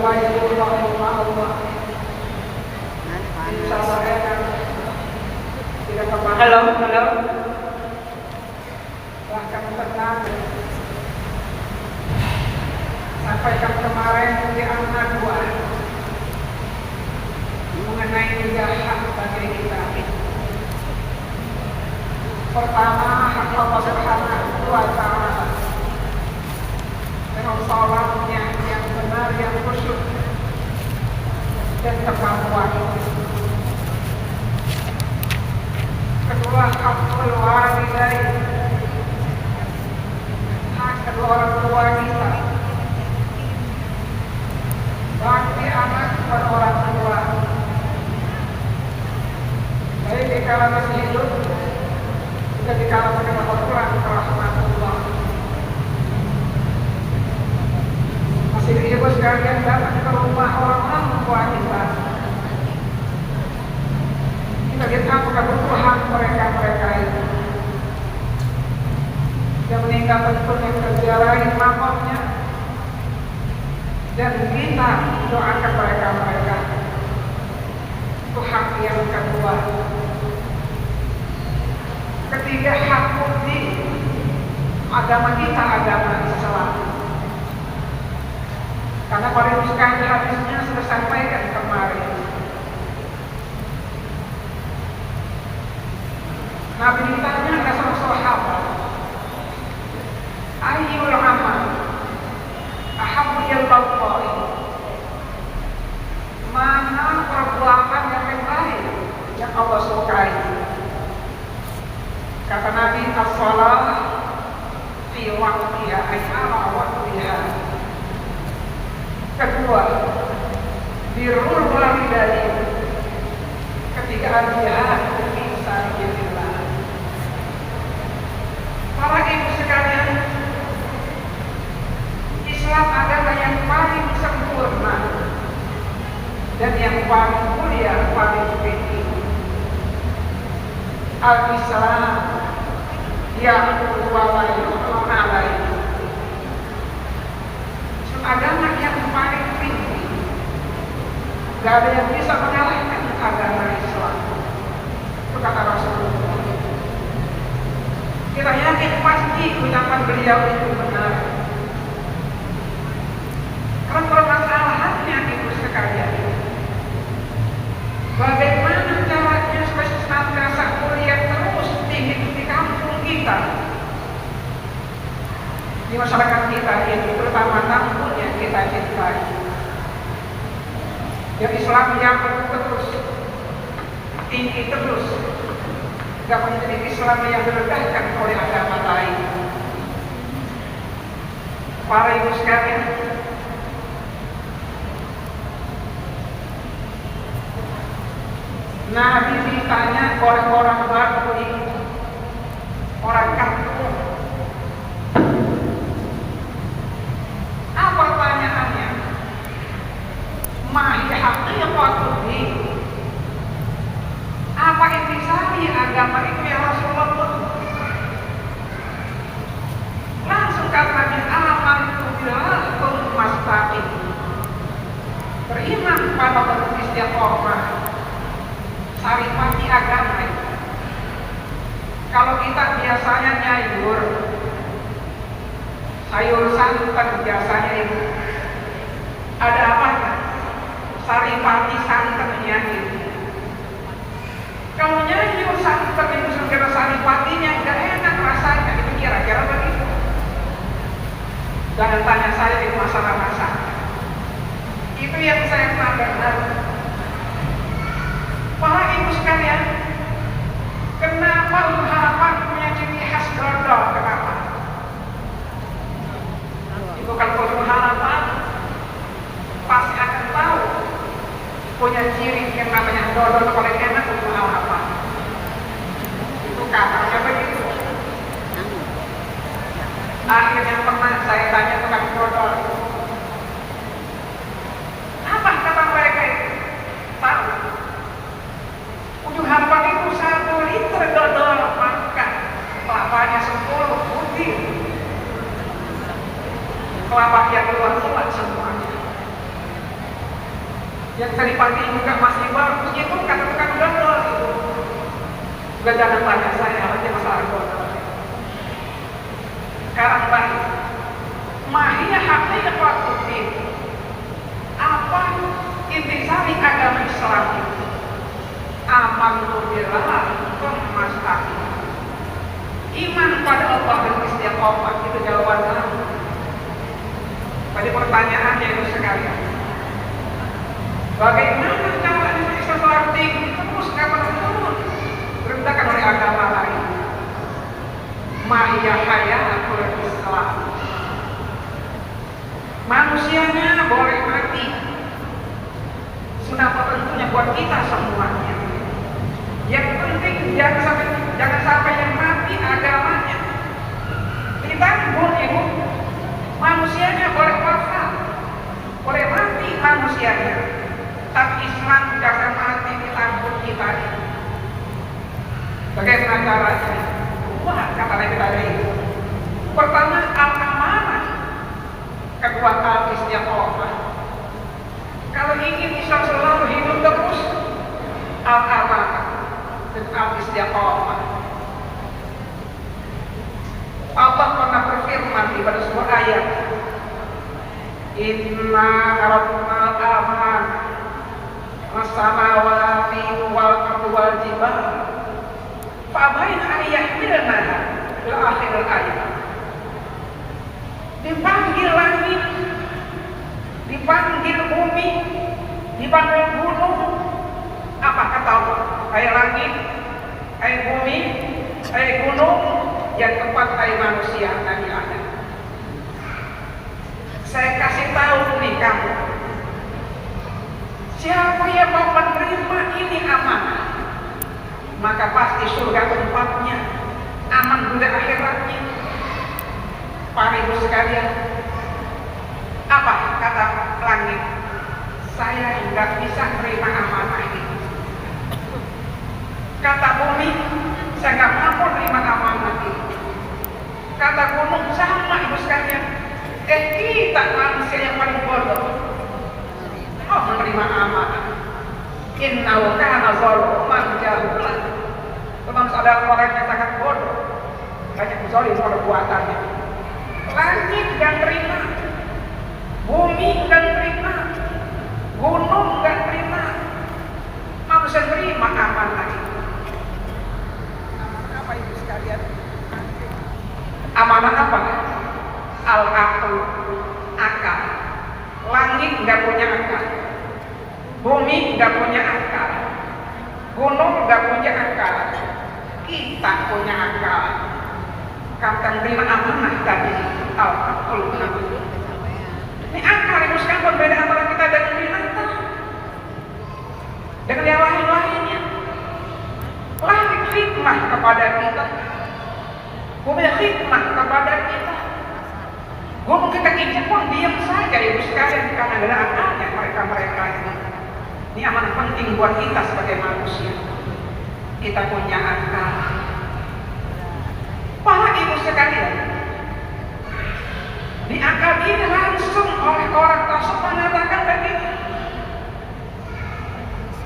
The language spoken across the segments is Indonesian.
baitullah rumah Allah. Insya Allah enak. Tidak kemana. Halo. Bahkan tenang. Sampaikan kemarin di anak dua mengenai tiga hak bagi kita. Pertama, hak Allah Subhanahu wa Ta'ala dengan salatnya yang benar, yang khusyuk dan kemampuan. Kedua, hak walidain, hak kedua orang tua kita. Bakti anak kepada orang tua, baik di kala masih hidup juga di kala menerima Al-Quran rahmatullah. Masih ibu sekalian datang ke rumah orang tua kita. Kita lihat apa kebutuhan mereka itu. Yang meninggal tentu yang terjarahin makamnya. Dan kita doakan mereka. Itu hak yang kedua. Ketiga, hak bukti agama kita, agama Islam. Karena pada sekali hadisnya sudah sampaikan kemarin. Nabi ditanya ada seorang sahabat, ayyul amal ahabbu ilallahi, mana perbuatan yang terbaik yang Allah sukai? Kata Nabi, as-shalah fi waqtiha, ay ala waqtiha. Kedua, birrul walidain. Ketiga, al-jihad fi sabilillah. Para ibu sekalian, Islam adalah yang paling sempurna dan yang paling mulia, paling tinggi. Al-Islam yang alaihi, agama yang paling tinggi. Gak ada yang bisa mengalahkan agama Islam. Itu kata Rasulullah. Kita yakin pasti ucapan beliau itu benar. Karena permasalahannya ibu sekalian, bagaimana caranya supaya senantiasa mulia terus tinggi di kampung kita, di masyarakat kita ini, terutama kampung yang kita cintai, yang Islam yang terus tinggi terus, gak menjadi Islam yang direndahkan oleh agama lain. Para ibu sekalian, Nabi ditanya oleh orang Badui, orang kampung. Apa pertanyaannya? Mahi haqiqatul din. Apa intisari agama itu ya Rasulullah? Langsung kata Nabi, amantu billah tsumma istaqim. Beriman pada Allah istiqomah. Saripati agama itu. Kalau kita biasanya nyayur, sayur santan biasanya itu ada apa? Saripati santannya itu. Kalau nyayur santan itu segera saripatinya nggak enak rasanya, itu kira-kira begitu. Jangan tanya saya itu masalah masak. Itu yang saya pernah dengar. Para ibu sekalian, kenapa harapan punya ciri khas dodol? Kenapa? Itu kalau harapan pasti akan tahu punya ciri yang namanya dodol paling enak untuk harapan. Itu katanya begitu. Akhirnya pernah saya tanya tukang dodol, apa kata mereka itu? Tahu? Ujung harapan itu 1 liter dodol makan, kelapanya 10 butir, kelapa yang luar semuanya. Yang tadi pagi juga masih bagus itu kata tukang dodol itu. Juga jangan tanya saya aja masalah dodol. Sekarang balik. Mahia haqiqatuddin. Apa intisari agama Islam itu? Amantu billah tsumma iman pada Allah dan istiqomah itu jawabannya. Pada pertanyaannya itu sekalian. Bagaimana caranya Islam tinggi terus kapan turun? Direndahkan oleh agama lain. Mahia hayatul Islam. Manusianya boleh mati. Sudah tentunya buat kita semuanya. Yang penting jangan sampai yang mati agamanya. Kita boleh manusianya boleh wafat, boleh mati manusianya, tapi Islam jangan mati di tangan kita. Bagaimana caranya? Wah, kata Nabi tadi. Pertama al-amanah, kedua al-istiqomah. Kalau ingin Islam selalu hidup terus, al-amanah dan al-istiqomah. Allah pernah berfirman di pada sebuah ayat, Inna rabbana aman as-samawati wal ardi wal jibal fa'abaina an yahmilnaha ila akhir ayat. Dipanggil langit, dipanggil bumi, dipanggil gunung. Apa kata Allah? Hai langit, hai bumi, hai gunung, yang tempat hai manusia Nabi Adam. Saya kasih tahu nih kamu, siapa yang mau menerima ini amanah, maka pasti surga tempatnya, aman dunia akhiratnya. Para ibu sekalian, apa kata langit? Saya nggak bisa menerima amanah ini. Kata bumi, saya nggak mampu menerima amanah ini. Kata gunung, sama ibu sekalian. Kita manusia yang paling bodoh. Oh, menerima amanah. Innahu kana zaluman jahulan. Teman saudara orang yang sangat bodoh, banyak zalim perbuatannya. Langit dan terima, bumi dan terima, gunung dan terima, manusia terima amanah itu. Apa itu sekalian? Amanah apa? Al-aql, akal. Langit nggak punya akal, bumi nggak punya akal, gunung nggak punya akal, kita punya akal. Kata terima amanah tadi al-aql. Ini akal itu sekarang berbeda antara kita dengan binatang, dengan yang lain-lainnya. Langit hikmah kepada kita, bumi hikmah kepada kita. Gunung kita ini pun diam saja ibu sekalian karena ada akalnya mereka ini. Ini amanah penting buat kita sebagai manusia. Kita punya akal. Para ibu sekalian, di akal ini langsung oleh orang tersebut mengatakan begini,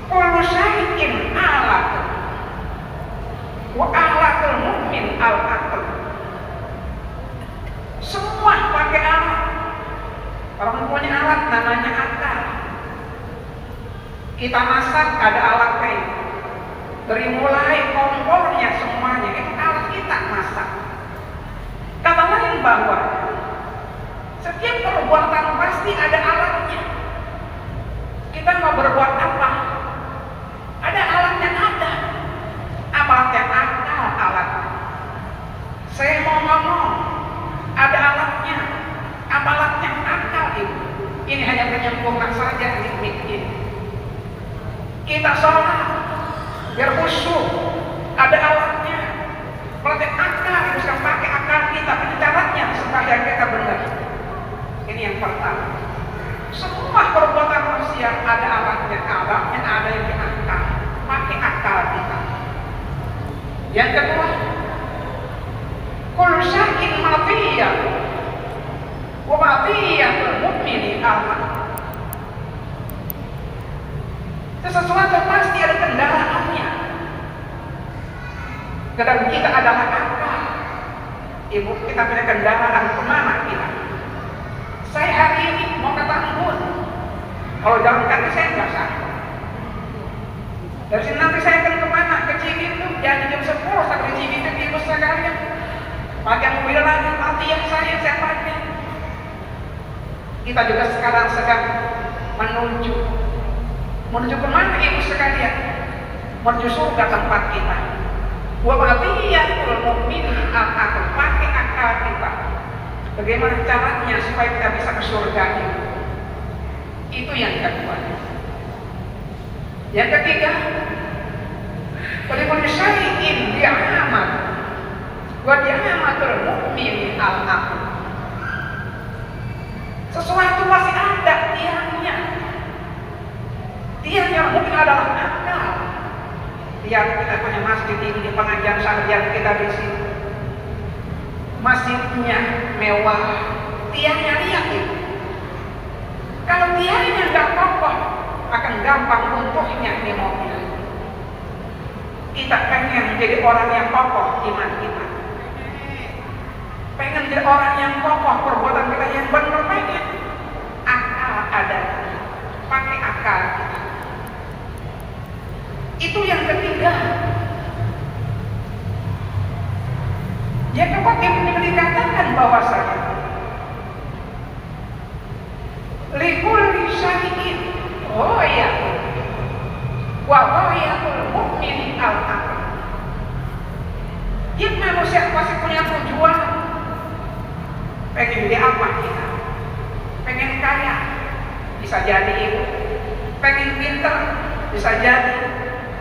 kullu syai'in alat wa alatul mu'min al-aql. Semua pakai alat. Orang punya alat namanya akal. Kita masak ada alat kayak dari mulai kompornya semuanya itu alat kita masak. Kata lain bahwa setiap perbuatan pasti ada alatnya. Kita mau berbuat apa? Ada alatnya ada. Apa alatnya? Akal alatnya. Saya mau ngomong, ada alatnya. Apa alatnya? Akal itu. Ini hanya menyempurna saja nikmat ini. Kita sholat biar khusyuk, ada alatnya. Pakai akal, bisa pakai akal kita, caranya supaya kita benar. Ini yang pertama. Semua perbuatan manusia ada alatnya ada yang di akal. Pakai akal kita. Yang kedua, kullu syai'in matiyah wa matiyatul mu'mini aman. Sesuatu pasti ada kendaraannya. Dan kita adalah akal. Ibu, kita punya kendaraan kemana kita? Saya hari ini mau ke Tambun. Kalau jalan kaki saya nggak sanggup. Dari sini nanti saya akan kemana? Ke Cibitung. Jadi jam 10 sampai Cibitung, ibu sekalian. Pakai mobil lagi, latihan saya pakai. Kita juga sekarang sedang menuju kemana ibu sekalian? Menuju surga tempat kita. Wa baqiyyatul mu'minin akan pakai akal kita. Bagaimana caranya supaya kita bisa ke surga itu? Itu yang kedua. Yang ketiga, bagaimana syai'in bi'amal wa bi'amatul mu'min al-aql. Sesuatu masih ada tiangnya. Tiang yang mungkin adalah akal. Lihat kita punya masjid ini di pengajian sarjana kita di sini. Masjidnya mewah, tiangnya lihat itu. Kalau tiangnya nggak kokoh, akan gampang runtuhnya di mobil. Kita pengen jadi orang yang kokoh iman kita. Pengen jadi orang yang kokoh, perbuatan kita yang benar, pengen. Akal ada, pakai akal kita. Itu yang ketiga. Yang keempat yang dikatakan bahwasanya likulli syai'in ghayatun wa ghayatul mu'min al-aql. Yang manusia pasti punya tujuan. Pengen jadi apa kita? Pengen kaya, bisa jadi itu. Pengen pinter, bisa jadi.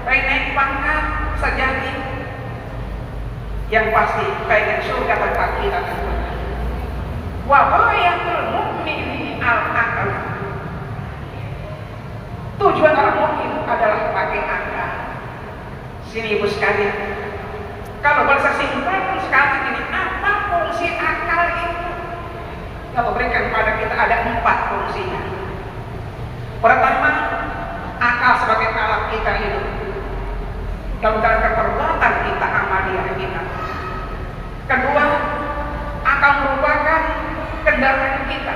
Pengen naik pangkat, bisa jadi. Yang pasti pengen surga tempat kita tentunya. Wa ghayatul mu'min al-aql. Tujuan orang mukmin adalah pakai akal. Sini ibu sekalian, kalau boleh saya simpulkan sekali ini, apa fungsi akal itu? Kalau berikan pada kita ada 4 fungsinya. Pertama, akal sebagai alat kita hidup dalam menjalankan perbuatan kita, amaliyah kita. Kedua, akal merupakan kendaraan kita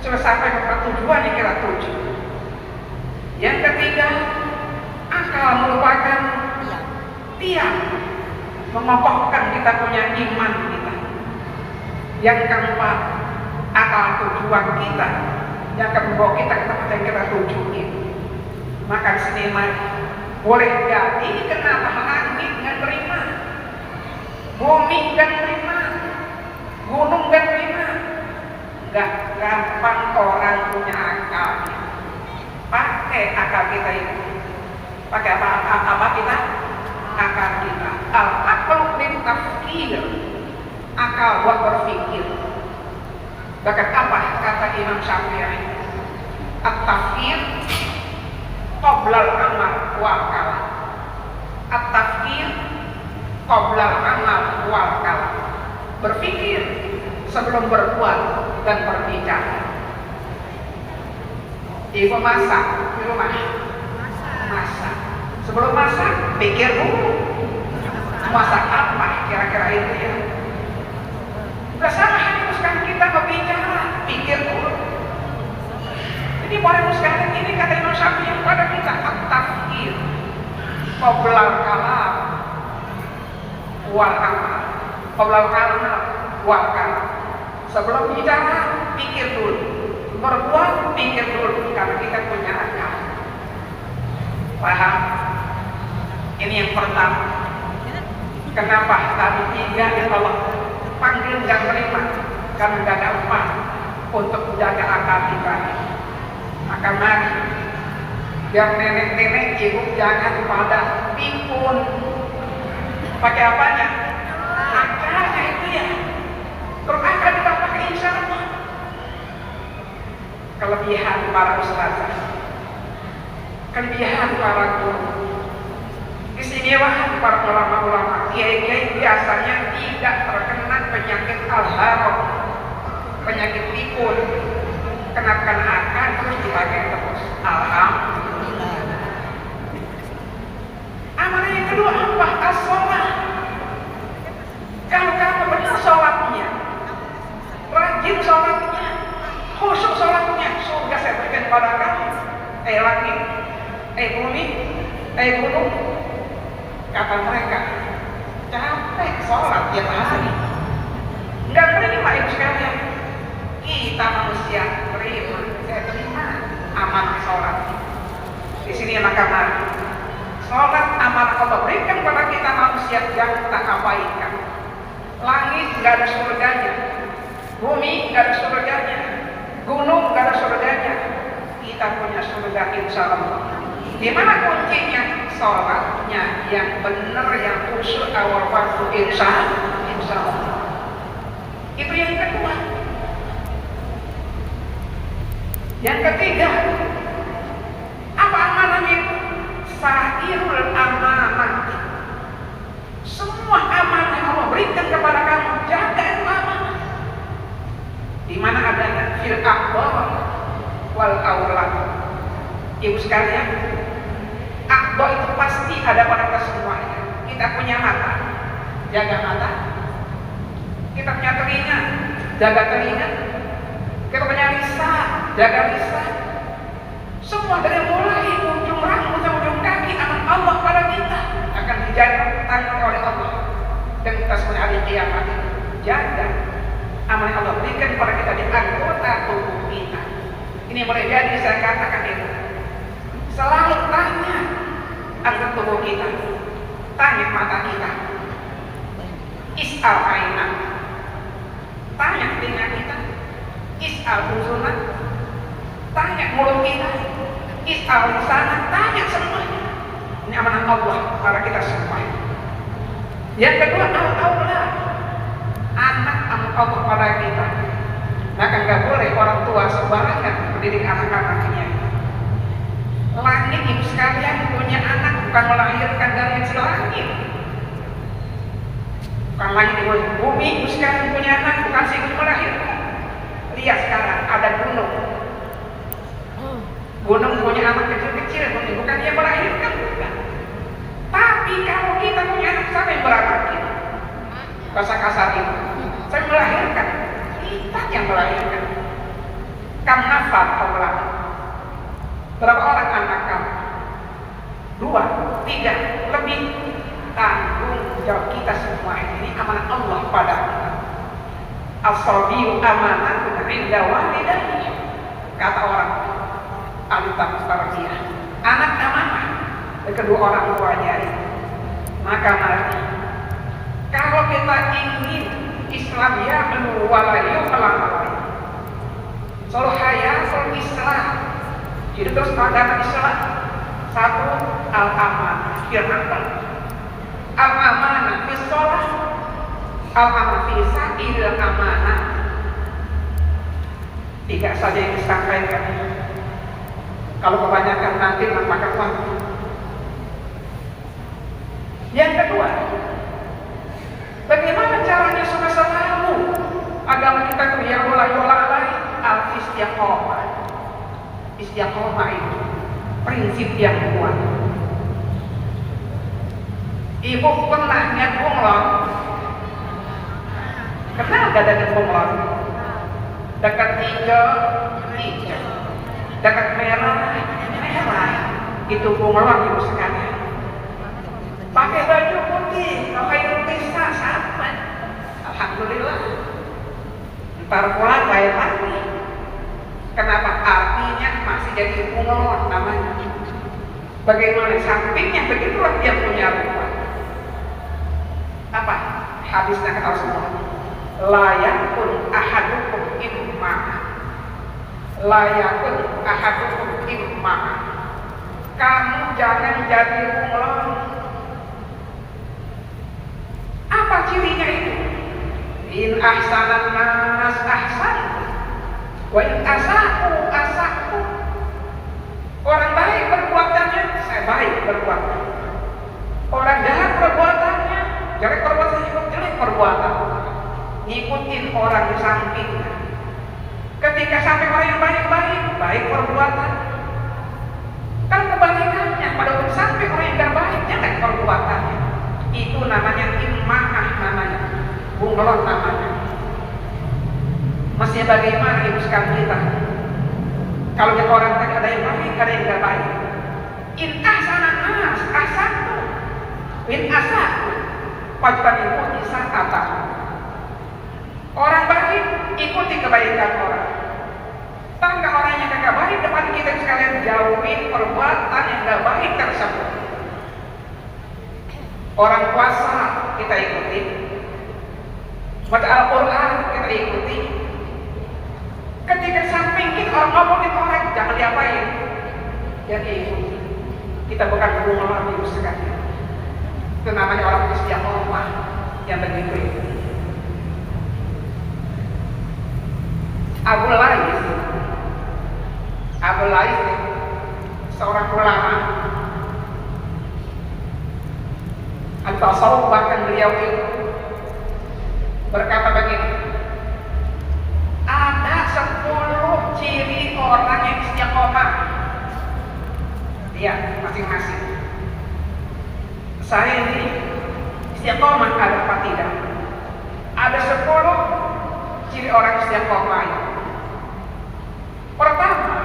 sudah sampai ke tujuan yang kita tuju. Yang ketiga, akal merupakan tiang mengokohkan kita punya iman kita. Yang keempat, akal tujuan kita yang akan membawa kita ke tempat yang kita tuju itu. Maka di sini boleh jadi kenapa langit nggak terima, bumi nggak terima, gunung nggak terima. Nggak gampang orang punya akal. Pakai akal kita itu. Pakai apa kita? Akal kita. Al-aqlu lil tafkir. Akal buat berpikir. Bahkan apa kata Imam Syafi'i? At-tafkir qabla al-amal wal kalam. At-tafkir qabla al-amal wal kalam. Berpikir sebelum berbuat dan berbicara. Ibu masak di rumah. Masak. Sebelum masak, pikir dulu. Masak apa kira-kira itu ya? Udah sama sekarang kita berbicara, pikir dulu. Jadi boleh sekarang ini kata Imam Syafi'i kepada kita at-tafkir qabla al-kalam wal amal. Qabla al-kalam wal kalam. Sebelum bicara, pikir dulu. Berbuat, pikir dulu. Karena kita punya akal. Paham? Ini yang pertama. Kenapa tadi 3 yang Allah panggil dan terima? Karena gak gampang untuk menjaga akal kita. Maka mari, biar nenek-nenek ibu jangan pada pikun. Pakai apanya? Akalnya itu ya. Terus akal kita pakai insya Allah. Kelebihan para ustazah, kelebihan para guru, keistimewaan para ulama-ulama, kiai-kiai biasanya tidak terkena penyakit al-haram, penyakit pikun. Kenakan akal terus dipakai terus. Alhamdulillah. langit, bumi, gunung. Kata mereka, capek sholat tiap hari. Enggak terima ibu sekalian. Kita manusia terima, saya terima amanah sholat. Di sini maka mari. Sholat amanah Allah berikan kepada kita manusia yang tak abaikan. Langit nggak ada surganya, bumi nggak ada surganya, gunung nggak ada surganya. Kita punya surga insya Allah. Di mana kuncinya? Sholatnya yang benar, yang khusyuk awal waktu insya Allah. Itu yang kedua. Yang ketiga, apa amanah itu? Sa'irul amanah. Semua amanah yang Allah berikan kepada kamu, jaga itu amanah. Di mana adanya fil akbar wal aulad. Ibu sekalian, akbar itu pasti ada pada kita semuanya. Kita punya mata, jaga mata. Kita punya telinga, jaga telinga. Kita punya lisan, jaga lisan. Semua dari mulai ujung rambut sampai ujung kaki amanah Allah pada kita akan dijaga oleh Allah. Dan kita semua hari kiamat jaga amanah Allah berikan kepada kita di anggota tubuh kita. Ini boleh jadi saya katakan itu. Selalu tanya anggota tubuh kita, tanya mata kita, is'al ainan, tanya telinga kita, is'al uzunan, tanya mulut kita, is'al lisanan, tanya semuanya. Ini amanah Allah pada kita semua. Yang kedua, al-aulad, anak Allah pada kita. Maka nggak boleh orang tua sembarangan mendidik anak-anaknya. Langit ibu sekalian punya anak bukan melahirkan dari langit. Bukan langit ibu, bumi ibu sekalian punya anak bukan sih melahirkan. Lihat sekarang ada gunung. Gunung punya anak kecil-kecil, bukan dia melahirkan, bukan. Tapi kalau kita punya anak, siapa yang berakal? Bahasa kasar itu, saya melahirkan, kita yang melahirkan. Kamu nafas Allah. Berapa orang anak kamu? 2, 3, lebih. Tanggung jawab kita semua ini amanah Allah pada kita. As-sabiyu amanatun 'inda walidayhi. Kata orang ahli tarbiyah, anak amanah kedua orang tuanya itu. Maka mari, kalau kita ingin Islam ya walayu melalui selalu hayatul Islam, hidup terus agama Islam. 1, al-amanah firman, al-amanah fi sholat, al-amanah fi sa'il amanah. 3 saja yang disampaikan. Kalau kebanyakan nanti memakan waktu. Yang kedua, bagaimana caranya supaya selalu agama kita itu yang mulai al-istiqomah. Istiqomah itu prinsip yang kuat. Ibu pernah niat bunglon. Kenal gak dekat bunglon? Dekat hijau, dekat merah, itu bunglon ibu sekalian. Pakai baju putih, pakai pesta sama. Alhamdulillah. Ntar pulang bayar lagi. Kenapa? Artinya masih jadi bunglon namanya. Bagaimana sampingnya begitulah dia punya rupa. Apa? Habisnya kata Rasulullah. Layakun ahadukum imma. Layakun ahadukum imma. Kamu jangan jadi bunglon. Apa cirinya itu? In ahsanan nas ahsan, wa in asa'u. Orang baik perbuatannya, saya baik perbuatan. Orang jahat perbuatannya, jelek perbuatannya, jelek perbuatan. Ngikutin orang di sampingnya. Ketika sampai orang yang baik-baik, baik perbuatan. Kan kebalikannya, pada waktu sampai orang yang gak baik, jelek perbuatannya. Itu namanya immaah namanya, bunglon namanya. Mestinya bagaimana ibu sekalian kita? Kalau kita orang tadi ada yang baik, ada yang gak baik. In ahsana nas ahsanu in asatu fajtanibu isa'ata. Orang baik ikuti kebaikan orang. Tangga orang yang gak baik depan kita sekalian jauhin perbuatan yang gak baik tersebut. Orang puasa kita ikuti, baca Al-Quran kita ikuti. Ketika samping kita orang ngomongin orang, jangan diapain, ya diikuti. Kita bukan guru lagi sekali. Itu namanya orang istiqomah yang begitu itu. Abu Lais seorang ulama Al-Tasawuf, bahkan beliau itu berkata begini, ada 10 ciri orang yang istiqomah. Lihat masing-masing. Saya ini istiqomah ada apa tidak? Ada 10 ciri orang istiqomah. Pertama,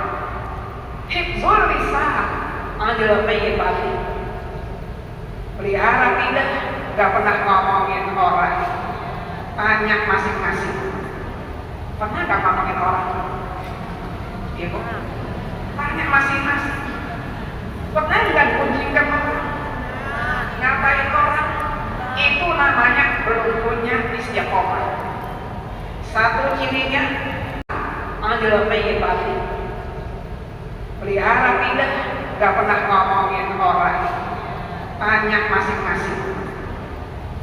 hifzul lisan anil mayyibati. Pelihara lidah, gak pernah ngomongin orang. Tanya masing-masing, pernah gak ngomongin orang? Ibu, tanya masing-masing. Pernah gak kunjungkan orang? Ngapain orang? Itu namanya belum punya istiqomah. Satu cirinya anil mayyibati. Pelihara lidah, gak pernah ngomongin orang. Tanya masing-masing,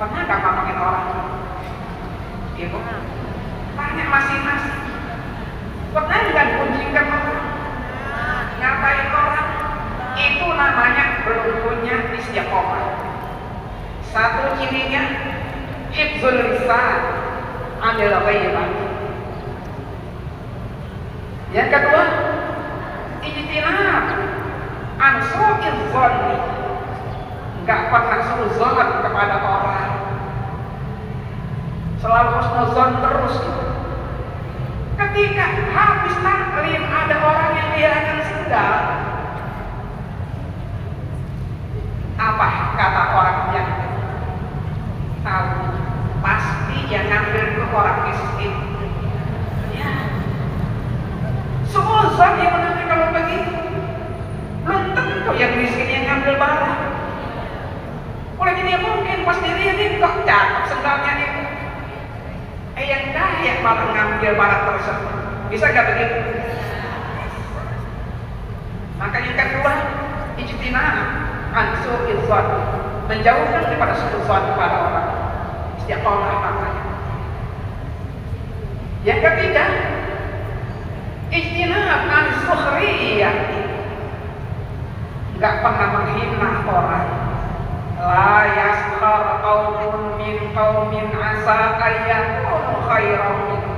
pernah gak ngomongin orang? Ibu, tanya masing-masing. Pernah gak kunjungkan orang? Ngapain orang? Itu namanya belum punya istiqomah. Satu cirinya hifzul lisan anil mayyibati. Yang kedua, ijtinab an su'iz dhanni. Gak pernah suuzon kepada orang, selalu husnuzon terus. Ketika habis taklim ada orang yang kehilangan sendal, apa kata orang yang tahu? Pasti yang ngambil itu orang miskin. Ya, suuzon yang menanya kalau begitu. Belum tentu yang miskin yang ngambil barang. Oleh dia mungkin pas dilihat kok cakep sendalnya itu. Yang kaya malah ngambil barang tersebut. Bisa gak begitu? Maka yang kedua, ijtinab an su'iz dhanni, menjauhkan daripada suuzon kepada orang. Istiqomah maknanya. Yang ketiga, ijtinab an sukhriyah, gak pernah menghina orang. La yaskhar qaumun min qaumin asa ayyakunu khairan minhum.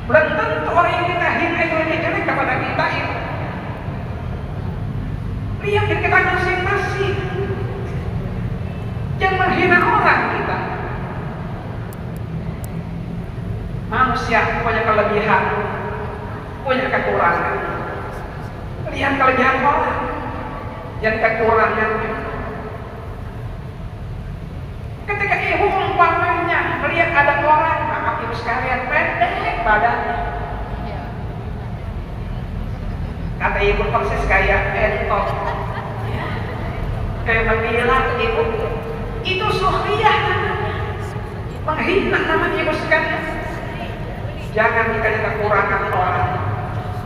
Belum tentu orang yang kita hina itu lebih jelek kepada kita itu. Lihat kita masing-masing. Jangan menghina orang kita. Manusia punya kelebihan, punya kekurangan. Lihat kelebihan orang dan kekurangannya. Ketika ibu umpamanya melihat ada orang, maaf ibu sekalian, pendek badannya, kata ibu persis kayak entok, kayak bilang ibu itu sukhriyah namanya, menghina namanya ibu sekalian. Jangan dikasih kekurangan orang,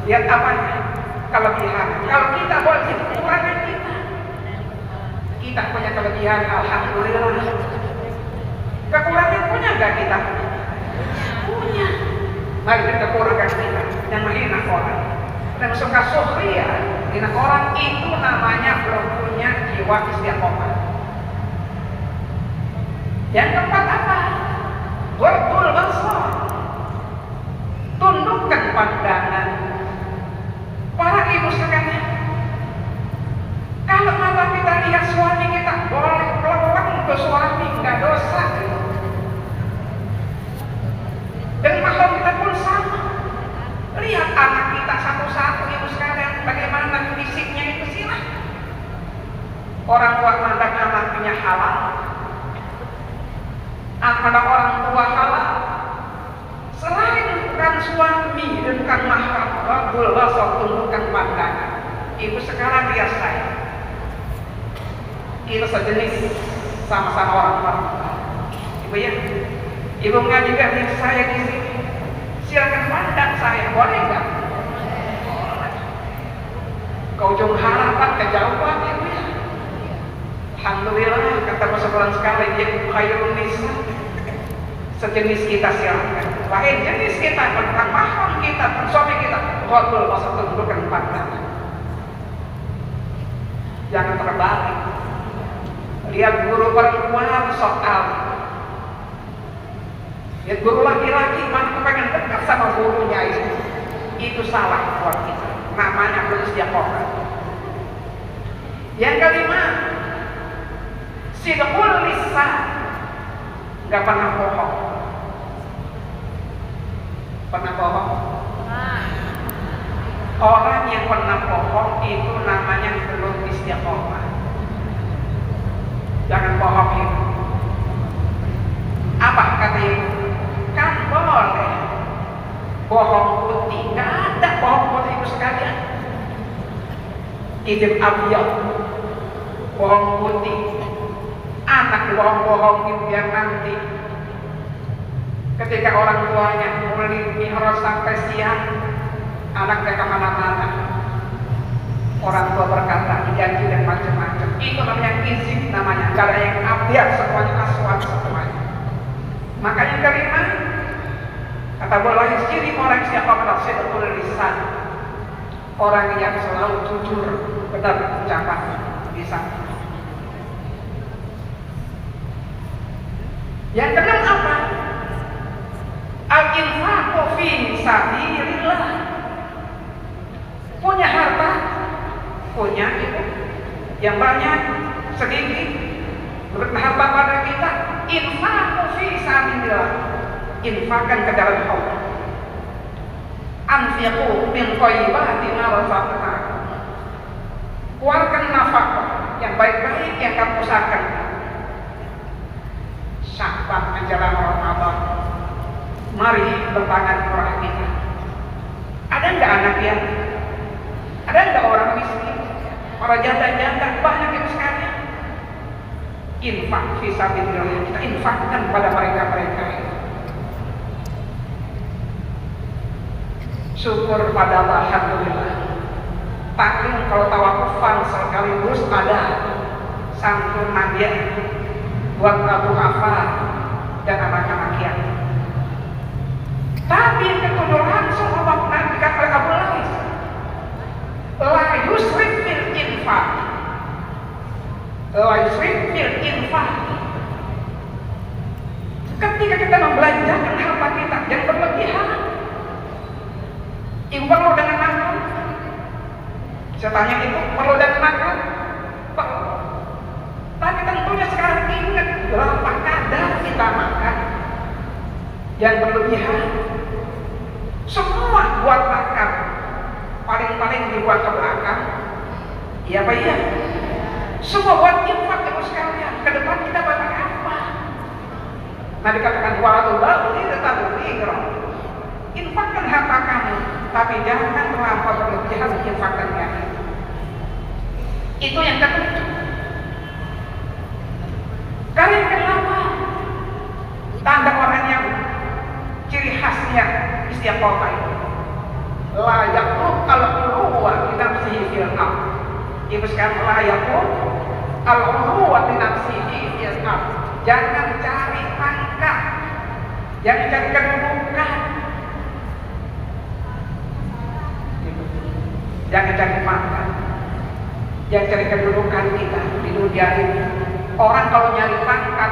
lihat apanya, kelebihan. Kalau kita boleh itu kekurangan kita punya kelebihan, alhamdulillah. Kekurangan punya gak kita? Punya. Mari kita kekurangan kita, yang menghina orang dan suka sukhriyah, menghina orang, itu namanya belum punya jiwa istiqomah. Yang keempat apa? Ghadul basar, tundukkan pandangan. Para ibu sekalian, kalau mata kita lihat suami kita, boleh peleweng ke suami, nggak dosa. Dan makhluk kita pun sama. Lihat anak kita satu-satu ibu sekalian. anaknya halal, anak orang tua halal, selain bukan suami dan bukan mahram, Rabbul Basar bukan pandangan. Ibu sekarang lihat saya, kita sejenis sama-sama orang tua. Ibu ya, ibu mengaji lihat saya di sini, silakan pandang saya, boleh nggak? Kau ujung harapan kejauhan ibu ya. Alhamdulillah ketemu sebulan sekali dia khairun nisa. Sejenis kita silakan. Lain jenis kita, bukan mahram kita, bukan suami kita. Rabbul Basar bukan pandangan. Jangan terbalik. Lihat guru perempuan soal. Lihat guru laki-laki mampu pengen dekat sama gurunya itu salah buat kita. Namanya belum sejak orang. Yang kelima, sidqul lisan, nggak pernah bohong. Pernah bohong? Orang yang pernah bohong itu namanya belum istiqomah. Jangan bohong itu. Apa kata ibu? Kan boleh bohong putih, nggak ada bohong putih itu sekalian. Idul abiyah, bohong putih. Anak bohong-bohongin biar nanti ketika orang tuanya mulai mi'raj sampai siang, anaknya kemana-mana. Orang tua berkata dijanji dan macam-macam. Itu namanya izin, namanya gak ada yang abiyah, semuanya aswad semuanya. Makanya kelima, kata boleh ciri orang siapa sidqul lisan, orang yang selalu jujur, benar ucapan bisa. Yang keenam apa? Al-infaqu fi sabilillah. Punya harta, punya itu yang banyak, sedikit, berharta pada kita, infaqu fi sabilillah. Infakkan ke dalam Allah. Anfiqu min thayyibati ma razaqnakum. Keluarkan nafkah yang baik-baik yang kamu usahakan. Sya'ban menjelang Ramadan, mari bertangan murah kita. Ada enggak anak yang? Ada enggak orang miskin? Para janda-janda banyak yang sekalian. Infak fisabilillah, kita infakkan pada mereka-mereka ini. Syukur pada Allah, alhamdulillah. Taklim kalau tawakufan sekaligus ada santunan buat Abu Hafar dan anak-anak yang. Tapi ketujuh langsung Allah Nabi kata Abu Lais, la yusrif fil infaq, la yusrif fil infaq. Ketika kita membelanjakan harta kita yang berlebihan, ibu perlu dengan makan. Saya tanya ibu perlu dengan makan? Perlu. Tapi tentunya sekarang ingat berapa kadar kita makan yang berlebihan. Semua buat makan, paling-paling dibuat ke belakang. Iya Pak iya. Semua buat infak ibu sekalian. Ke depan kita bakal apa? Nah dikatakan wa'atullahi tetap berikrar. Infakkan harta kamu, tapi jangan terlampau berlebihan infakkannya. Itu yang ketujuh. Karena yang kenapa? Tanda orang yang ciri khasnya istiqomah itu la yaqrub al-uluwa bi nafsihi fil ard. Ibu sekarang la yaqrub al-uluwa bi nafsihi fil ard. Jangan cari pangkat, jangan cari kedudukan, jangan cari pangkat, jangan cari kedudukan kita di dunia ini. Orang kalau nyari pangkat,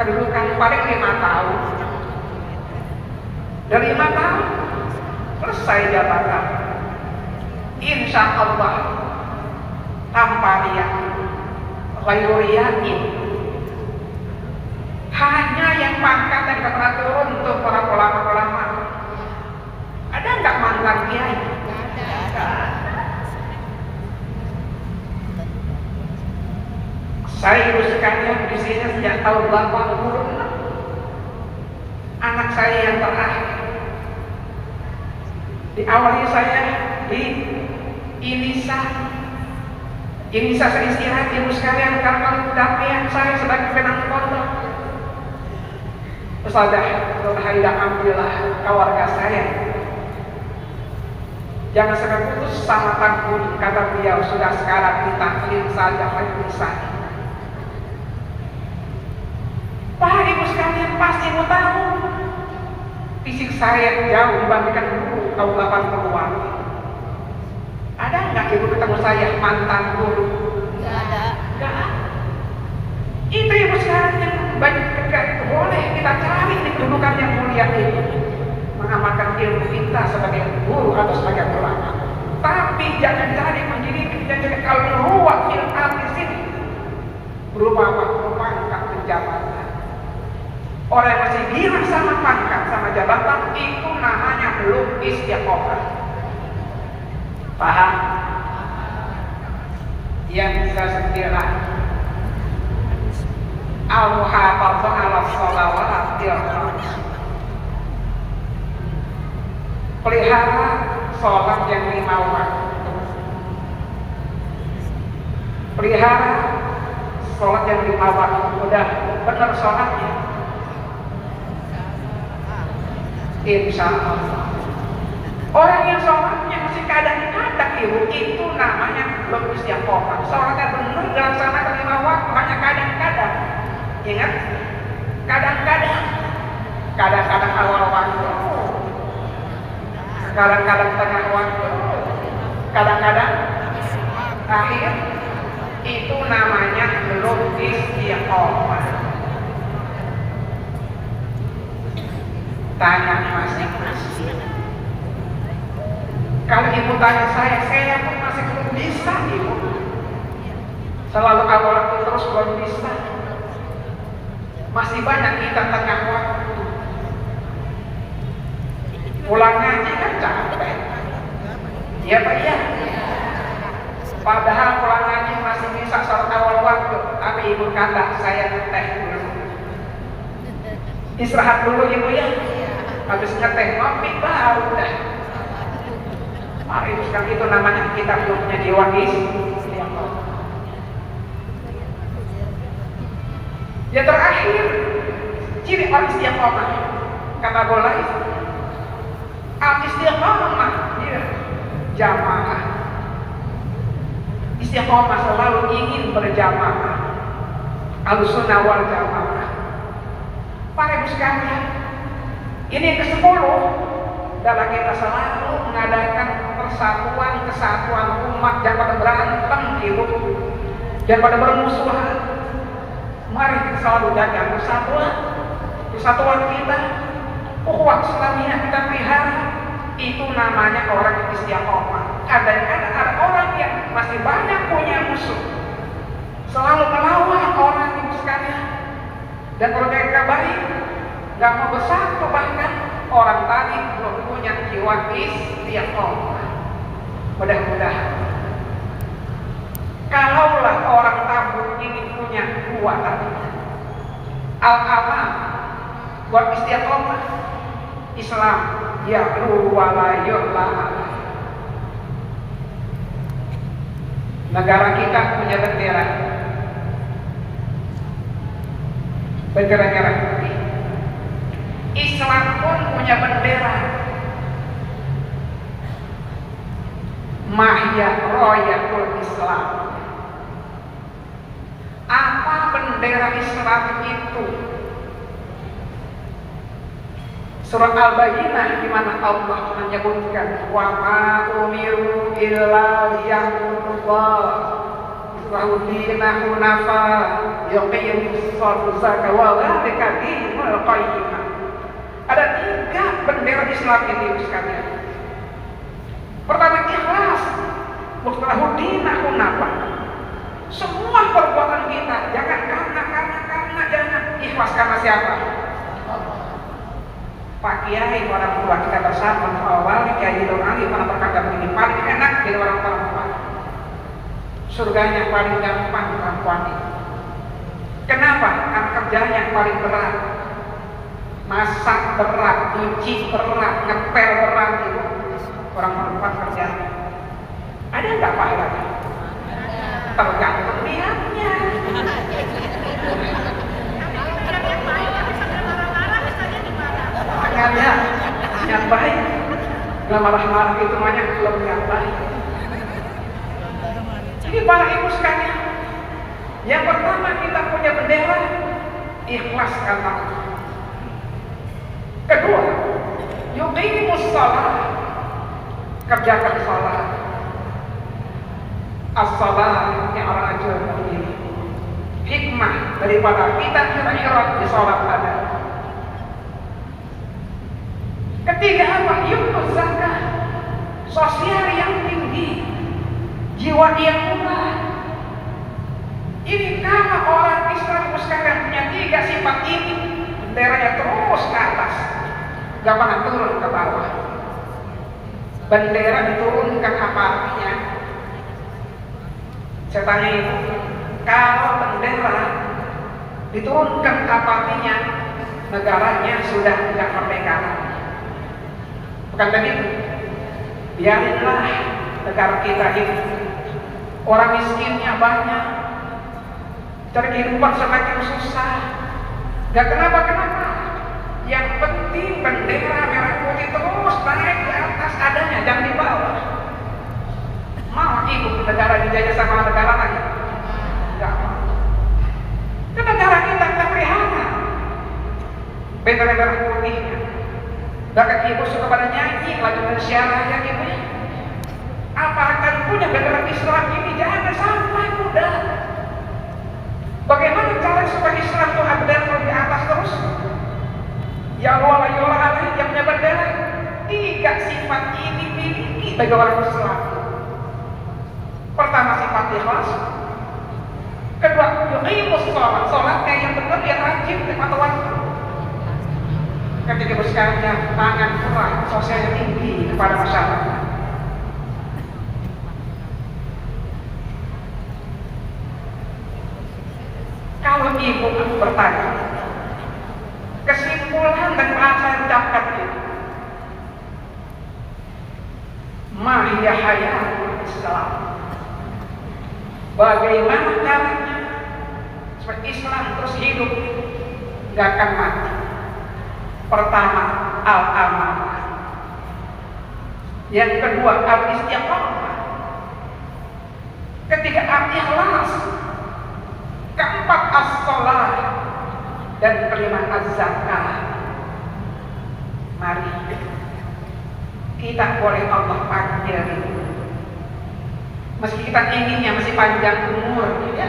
kedudukan paling 5 tahun. Dari 5 tahun selesai jabatan. Insya Allah tanpa riak, ghairu riyakin. Hanya yang pangkat yang pernah turun untuk para ulama-ulama. Ada nggak mantan kiai? Saya ibu sekalian di sini sejak tahun 86. Anak saya yang terakhir. Diawali saya di Inisa saya istirahat ibu sekalian karena dampingan saya sebagai penang pondok. Sudah Haida ambillah keluarga saya. Jangan sampai putus sama tanggung, kata beliau, sudah sekarang ditaklim saja bisa. Pak ibu sekalian pasti mau tahu fisik saya jauh dibandingkan dulu tahun 80-an. Ada nggak ibu ketemu saya mantan guru? Nggak ada. Nggak ada. Itu ibu sekalian yang banyak dekat. Boleh kita cari di kedudukan yang mulia ini, mengamalkan ilmu kita sebagai guru atau sebagai ulama. Tapi jangan cari menjadi kalau ruwak fil di sini berupa apa? Pangkat penjabatan. Orang yang masih bilang sama pangkat sama jabatan itu namanya belum istiqomah. Paham? Yang bisa sekira al-muhafadzah 'ala shalawatil khams. Pelihara sholat yang 5 waktu. Pelihara sholat yang 5 waktu. Udah benar sholatnya? Insya Allah. Orang yang sholatnya masih kadang-kadang itu namanya belum istiqomah. Sholatnya benar dilaksanakan 5 waktu, hanya kadang-kadang. Ingat, kadang-kadang awal waktu, kadang-kadang tengah waktu, kadang-kadang akhir. Itu namanya belum istiqomah. Tanya masing-masing. Kalau ibu tanya saya pun masih belum bisa ibu. Selalu awal waktu terus belum bisa. Masih banyak kita tengah waktu. Pulang ngaji kan capek. Iya Pak ya. Padahal pulang ngaji masih bisa sholat awal waktu. Tapi ibu kata saya ngeteh dulu. Istirahat dulu ibu ya. Habis ngeteh ngopi baru dah. Mari sekarang itu namanya kita belum punya jiwa istiqomah. Yang terakhir, ciri orang istiqomah kata boleh al-istiqomah dia jamaah. Istiqomah selalu ingin berjamaah. Ahlussunnah wal jamaah. Para ibu sekalian, ini yang ke-10 dalam kita selalu mengadakan kesatuan umat, jangan pada berantem ibu, jangan pada bermusuhan. Mari kita selalu jaga persatuan kita, ukhuwah Islamiyah kita pelihara. Itu namanya orang yang istiqomah. Kadang-kadang ada orang yang masih banyak punya musuh, selalu melawan orang ibu sekalian. Dan kalau mereka baik, nggak mau bersatu, bahkan orang tadi belum punya jiwa istiqomah. Mudah-mudahan kalaulah orang tabur ini punya dua tadi, al-aman buat istiqomah, Islam ya walayullah. Negara kita punya bendera merah putih. Islam pun punya bendera Mahya Royatul Islam. Apa bendera Islam itu? Surah Al-Baqarah di mana Allah menyebutkan wa ma umiru illa liya'budullaha dinahu hunafa yuqimus sholata wa dzalika dinul qayyimah. Ada 3 bendera Islam ini sekalian. Pertama ikhlas, mustahudina hunafa. Semua perbuatan kita jangan karena jangan ikhlas karena siapa? Pak Kiai, orang tua kita bersama awal Kiai Nur Ali pernah berkata begini, paling enak jadi orang perempuan, surganya paling gampang perempuan itu. Kenapa? Kan kerjanya paling berat, masak berat, cuci berat, ngepel berat itu orang perempuan kerjanya. Ada nggak pahalanya? Tergantung niatnya. Makanya yang baik nggak marah-marah itu namanya belum yang baik. Jadi para ibu sekalian, yang pertama kita punya bendera ikhlas karena Allah. Kedua, yuqimus shalah, kerjakan salat. As-salat yang orang ajar begini. Hikmah daripada kita kira-kira di salat ada. Ketiga apa? Yuqus zakat, sosial yang tinggi, jiwa yang murah. Ini karena orang Islam sekarang punya tiga sifat ini, benderanya terus ke atas, gak pernah turun ke bawah. Bendera diturunkan apa artinya? Saya tanya ibu, kalau bendera diturunkan apa artinya? Negaranya sudah tidak merdeka. Bukan begitu? Biarlah negara kita ini orang miskinnya banyak, cari kehidupan semakin susah. Gak kenapa-kenapa. Yang penting bendera merah putih terus naik di atas adanya, jangan di bawah. Mau ibu negara dijajah sama negara lain? Enggak mau. Ke negara kita pelihara bendera merah putihnya. Bahkan ibu suka pada nyanyi lagu Indonesia Raya ibu. Apa akan punya bendera Islam ini? Jangan sampai mudah. Bagaimana cara supaya Islam itu ada di atas terus? Ya Allah, ya Allah, yang punya bendera. Tiga sifat ini dimiliki bagi orang Islam. Pertama sifat ikhlas. Kedua, yuqimus shalah, salatnya yang benar, yang rajin tepat waktu. Ketika bersekarang tangan murah, sosial tinggi kepada masyarakat. Kalau ibu bertanya, kesimpulan dan bahasa yang ucapkan itu, Mahiyah hayatul Islam, bagaimana caranya supaya Islam terus hidup, gak akan mati. Pertama, al-amanah. Yang kedua, al-istiqamah. Ketiga, al-ikhlas. Keempat, as-shalah. Dan kelima, az-zakah. Mari kita boleh Allah panggil. Meski kita inginnya masih panjang umur, ya.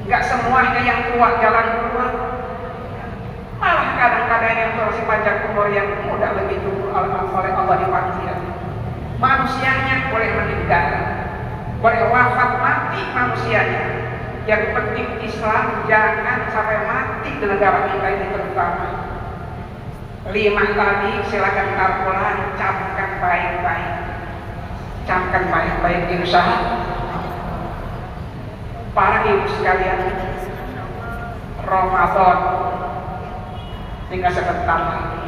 Enggak semuanya yang kuat jalan keluar. Malah kadang-kadang yang masih panjang umur yang muda lebih dulu oleh Allah dipanggil. Manusianya boleh meninggal, boleh wafat mati manusianya. Yang penting Islam jangan sampai mati di negara kita ini terutama. 5 tadi silakan tarpulan, camkan baik-baik. Camkan baik-baik di usaha. Para ibu sekalian, Ramadan tinggal sebentar lagi.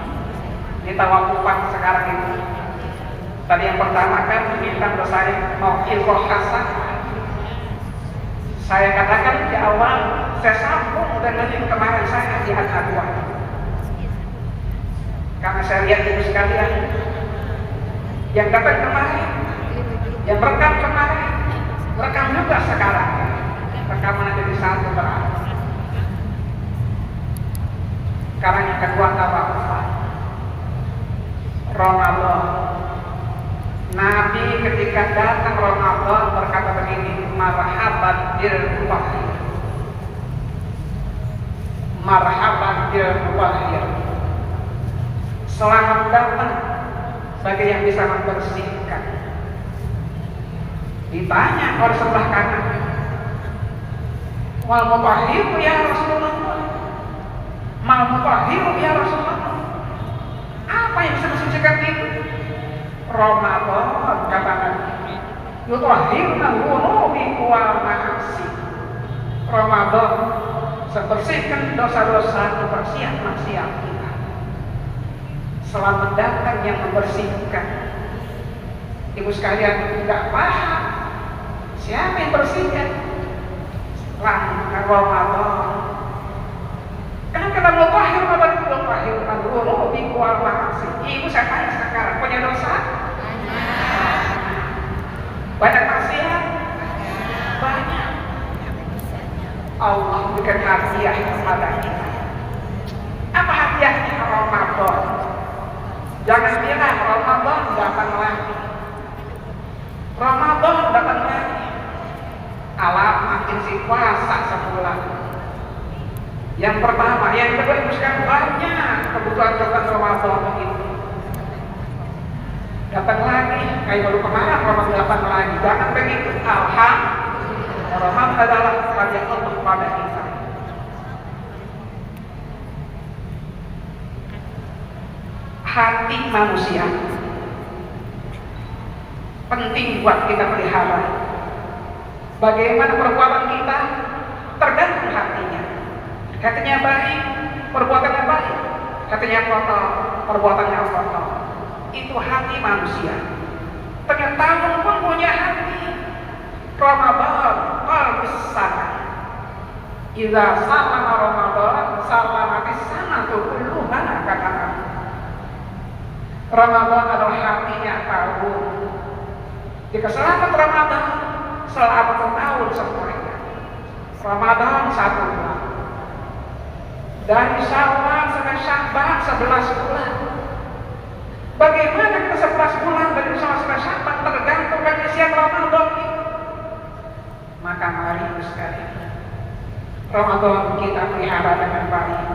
Ini tawakufan sekarang ini. Tadi yang pertama kan minta saya mau ilmu hasan. Saya katakan di awal, saya sambung dengan yang kemarin saya di Al-Adwa. Karena saya lihat ibu sekalian, yang datang kemarin, yang rekam kemarin, rekam juga sekarang. Rekaman jadi satu berarti. Sekarang yang kedua tawakufan. Ramadan. Nabi ketika datang Ramadan berkata begini, marhaban bil muwahhid. Marhaban bil muwahhid. Selamat datang bagi yang bisa membersihkan. Ditanya oleh sebelah kanan, wal mutahhir ya Rasulullah. Mal mutahhir ya Rasulullah. Apa yang bisa mensucikan itu? Ramadan kata Nabi. Yutahhirna dhunubi wal ma'asi. Ramadan Bersihkan dosa-dosa kebersihan maksiat kita. Selamat datang yang membersihkan. Ibu sekalian nggak paham siapa yang bersihkan? Ramadan. Karena kata mutahhir Ramadan itu mutahhir al-qulub wal ma'asi. Ibu saya tanya sekarang, punya dosa? Banyak maksiat? Banyak. Allah berikan hadiah kepada kita. Apa hadiahnya Ramadan? Jangan bilang Ramadan datang lagi. Ramadan datang lagi. Alamat isi puasa sebulan. Yang pertama, yang kedua, ibu sekalian, banyak kebutuhan Ramadan itu. Datang lagi, kayak baru kemarin Ramadan datang lagi. Jangan begitu. Alhamdulillah, Ramadan adalah hadiah Allah kepada kita. Hati manusia penting buat kita pelihara. Bagaimana perbuatan kita tergantung hatinya. Hatinya baik, perbuatannya baik. Hatinya kotor, perbuatannya kotor. Itu hati manusia. Ternyata Allah pun punya hati. Ramadan qalbis sana. Idza salama Ramadan salamatis sanatu kulluha kata Ramadan adalah hatinya tahun. Jika selamat Ramadan, selamat tahun semuanya. Ramadan 1 bulan. Dari Syawal sampai Sya'ban 11 bulan. Bagaimana kita 11 bulan dari Syawal sampai Sya'ban tergantung pengisian Ramadan itu. Maka mari sekalian, Ramadan kita pelihara dengan baik.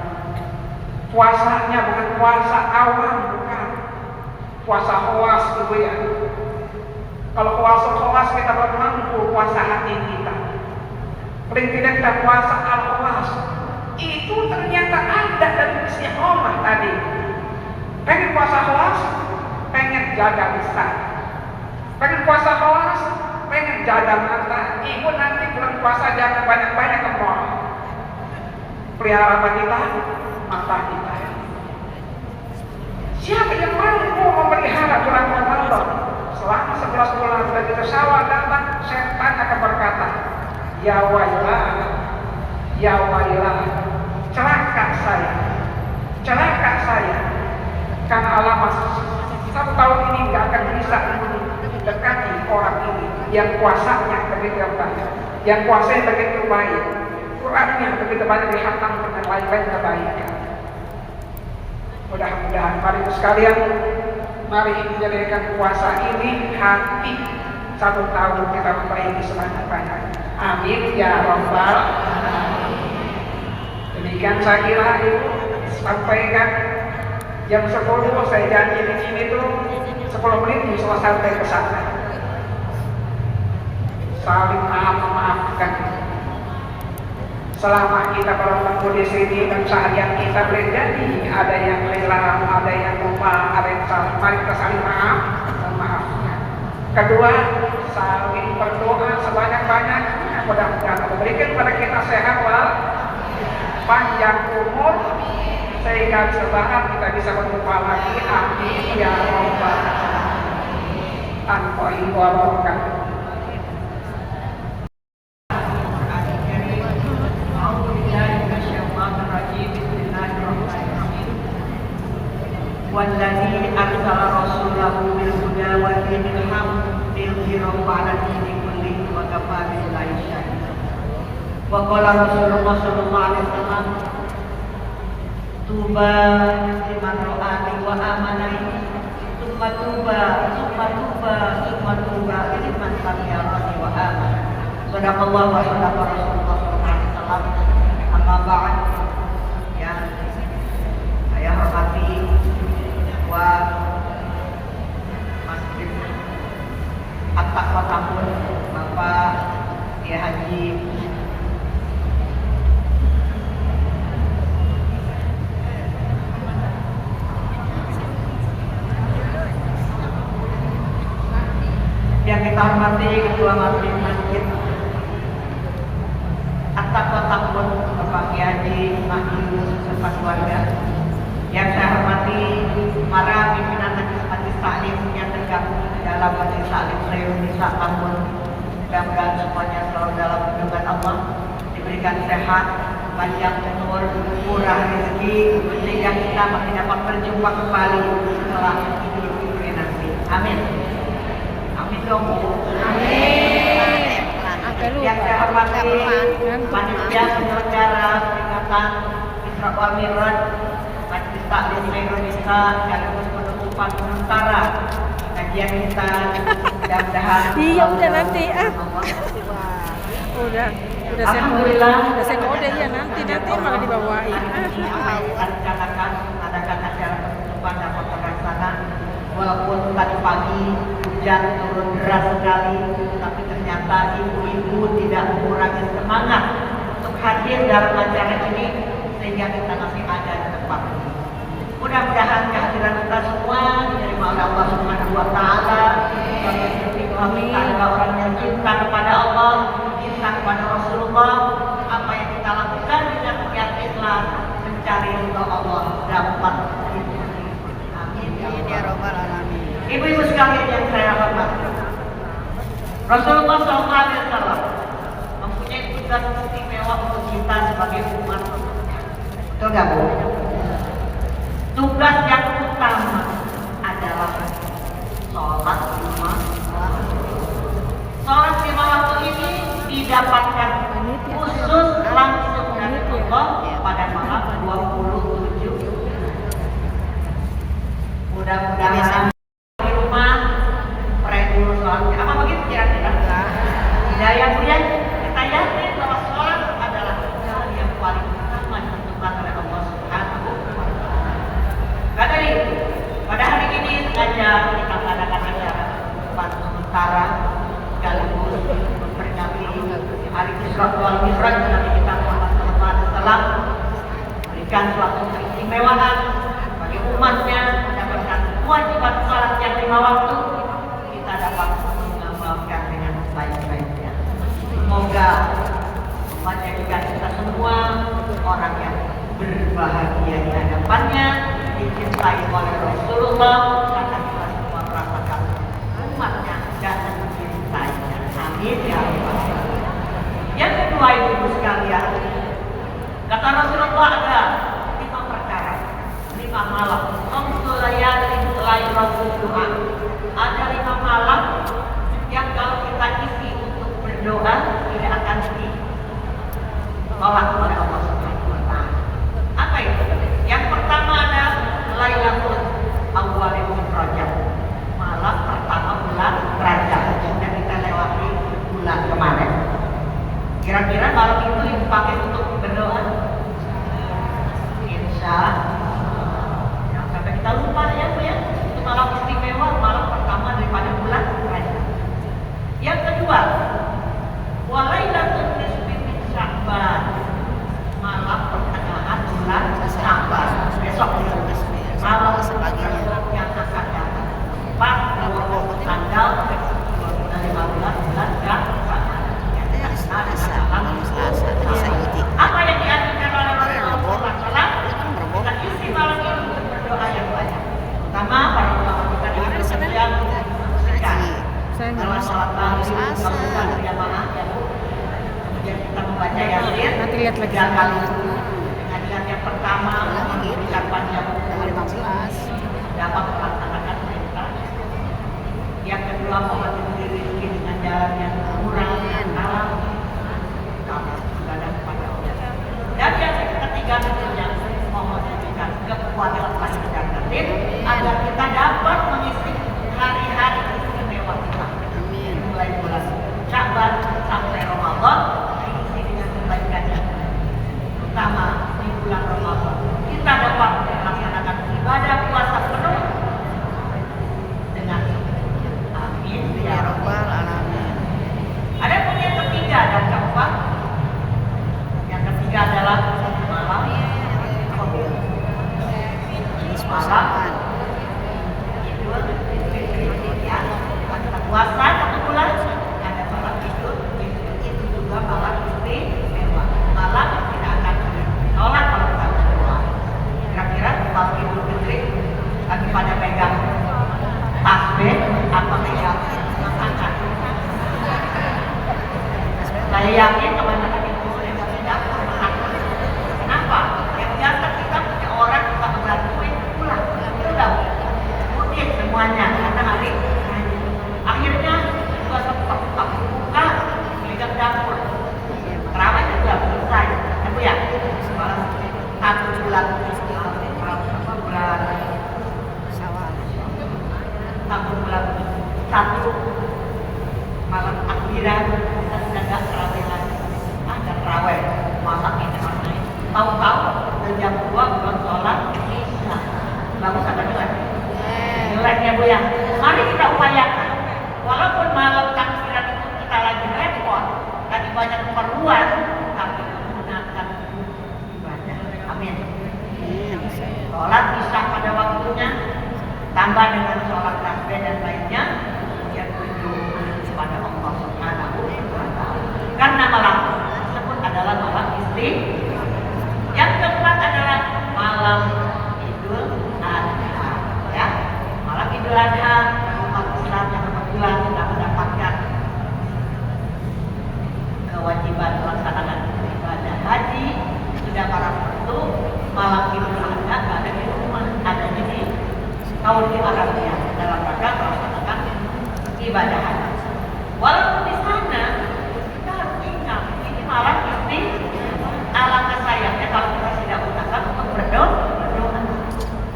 Puasanya bukan puasa awam, bukan puasa khawas gitu ya. Kalau puasa khawas kita belum mampu puasa hati kita. Paling tidak kita puasa al-khawas. Itu ternyata ada dalam istiqomah tadi. Pengen puasa khawas, pengen jaga lisan. Pengen puasa khawas, pengen jaga mata. Ibu nanti bulan puasa jangan banyak-banyak ke mall. Pelihara apa kita? Mata kita. Siapa yang mampu memelihara bulan Ramadan? Selama 11 bulan begitu Syawal datang, setan akan berkata, ya wailah, ya wailah, celaka saya, karena alamat 1 tahun ini nggak akan bisa mendekati orang ini yang puasanya begitu banyak, yang puasanya begitu baik, Qurannya begitu banyak dihantam dengan lain-lain kebaikan. Mudah-mudahan mari sekalian, mari menjadikan puasa ini hati 1 tahun kita memperbaiki sebanyak-banyak. Amin ya rabbal alamin. Demikian saya kira Ibu sampaikan. Jam 10 saya janji di sini tuh 10 menit bisa sampai ke sana. Saling maafkan. Selama kita bertemu di sini dan seharian kita terjadi, ada yang hilang, ada yang lupa, ada yang salah. Mari kita saling maaf dan maafkan. Kedua, saling berdoa sebanyak-banyaknya. Mudah-mudahan Allah berikan kepada kita sehat wal panjang umur sehingga sebahan kita bisa berjumpa lagi. Amin ya rabbal alamin. Tanpa wabarakatuh. والذي أرسل رسوله بالهدى ودين الحق ليظهره على الدين كله وكفى بالله شهيدا. وقال رسول الله صلى الله عليه وسلم طوبى لمن رآني وآمنني ثم طوبى لمن لم يراني وآمن. صدق الله وصدق رسول الله صلى الله عليه وسلم. Amma ba'd, yang saya hormati Masjid At-Taqwa Tambun, Bapak Kiai Haji yang kita hormati Ketua Masjid At-Taqwa Takut Bapak Kiai Haji Mahdi serta keluarga. Yang saya hormati para pimpinan majelis taklim yang tergabung di dalam majelis taklim Nisa Tambun. Mudah-mudahan semuanya selalu dalam lindungan Allah, diberikan sehat, panjang umur, murah rezeki, sehingga kita masih dapat berjumpa kembali setelah Idul Fitri nanti. Amin. Amin dong. Amin. Yang saya hormati panitia penyelenggara peringatan Isra wal Mi'raj Majelis Taklim Indonesia sekaligus penutupan sementara kajian kita. Mudah-mudahan Iya udah nanti udah saya kode ya nanti malah dibawain. Rencanakan adakan acara penutupan dapat terlaksana walaupun tadi pagi hujan turun deras sekali, tapi ternyata ibu-ibu tidak mengurangi semangat untuk hadir dalam acara ini sehingga kita masih ada di tempat ini. Mudah-mudahan kehadiran kita semua diterima oleh Allah Subhanahu wa taala. Kita adalah orang yang cinta kepada Allah, cinta kepada Rasulullah. Apa yang kita lakukan dengan niat ikhlas mencari ridha Allah dapat diikuti. Amin ya rabbal alamin. Ibu-ibu sekalian yang saya hormati, Rasulullah SAW mempunyai tugas istimewa untuk kita sebagai umat. Betul nggak Bu? Tugas yang utama adalah sholat lima waktu. Sholat lima waktu ini didapatkan khusus langsung dari Allah pada malam 27. Mudah-mudahan di rumah pray dulu sholatnya. Apa begitu kira-kira? Tidak ya Bu ya? Kita yakin bahwa sholat adalah hal yang paling utama ditentukan oleh Allah Subhanahu wa taala. Kadang pada hari ini sengaja kita mengadakan acara penutupan sementara sekaligus memperingati hari Isra wal Mi'raj Nabi kita Muhammad SAW, berikan suatu keistimewaan bagi umatnya mendapatkan kewajiban salat yang 5 waktu, kita dapat mengamalkan dengan baik-baiknya. Semoga menjadikan kita semua orang yang berbahagia di hadapannya, dicintai oleh Rasulullah karena kita semua merasakan umatnya dan mencintainya. Amin ya rabbal alamin. Yang kedua ibu sekalian, kata Rasulullah ada 5 perkara, 5 malam. Doa. Ada 5 malam yang kalau kita isi untuk berdoa tidak akan ditolak oleh Allah Subhanahu wa taala. Apa itu? Yang pertama ada Lailatul Awwal Rajab. Malam pertama bulan Rajab. Sudah kita lewati bulan kemarin. Kira-kira malam itu dipakai untuk berdoa? Insya Allah. Sampai kita lupa ya Bu ya. Itu malam istimewa, malam pertama daripada bulan Rajab. Yang kedua, Walailatul Nisfi min Sya'ban. Malam pertengahan bulan Sya'ban. Besok malam yang akan datang. Pas tanggal 15 bulan Sya'ban. Apa yang diajarkan oleh Rasulullah SAW? Kita isi malam ini untuk berdoa yang banyak. Pertama, para ulama kita di yang kalau sholat maghrib kita berjamaah ya Bu. Kemudian kita membaca Yasin. Nanti lihat lagi. 3 kali. Dengan yang pertama memberikan panjang umur 15 dapat melaksanakan perintah. Yang kedua mohon diberi rezeki dengan jalan yang murah dan halal. Ibadah kepada Allah. Dan yang ketiga tentunya mohon diberikan kekuatan lahir dan batin agar kita dapat mengisi hari-hari istimewa kita. Mulai bulan Sya'ban sampai Ramadan diisi dengan kebaikannya. Terutama di bulan Ramadan kita dapat melaksanakan ibadah puasa penuh dengan amin ya rabbal alamin. yakin kebanyakan ibu yang masih dapur menakut. Kenapa? Yang biasa kita punya orang kita ngebantuin pulang. Itu udah putih semuanya karena hari akhirnya juga sempat buka lihat dapur. Terawih juga selesai. Ya Bu ya. Satu bulan satu malam akhiran kita sudah nggak terawih lagi. Ada terawih masak ini masak. Tahu-tahu jam 2 belum sholat isya. Bagus apa jelek? Jelek ya Bu ya. Mari kita upayakan. Walaupun malam takbiran itu kita lagi repot, tadi banyak keperluan, tapi menggunakan ibadah. Amin. Sholat isya pada waktunya, tambah dengan sholat tasbih dan lainnya, kemudian berdoa kepada Allah Subhanahu wa Ta'ala. Karena malam tersebut adalah malam istighfar. Yang keempat adalah malam Idul Adha. Ya, malam Idul Adha umat Islam yang kebetulan sudah mendapatkan kewajiban melaksanakan ibadah haji sudah para tentu malam Idul Adha ada di rumah, ada di Saudi Arabia dalam rangka melaksanakan ibadah haji. Walaupun di sana kita harus ingat ini malam istighfar. Alangkah sayangnya kalau kita tidak gunakan untuk berdoa.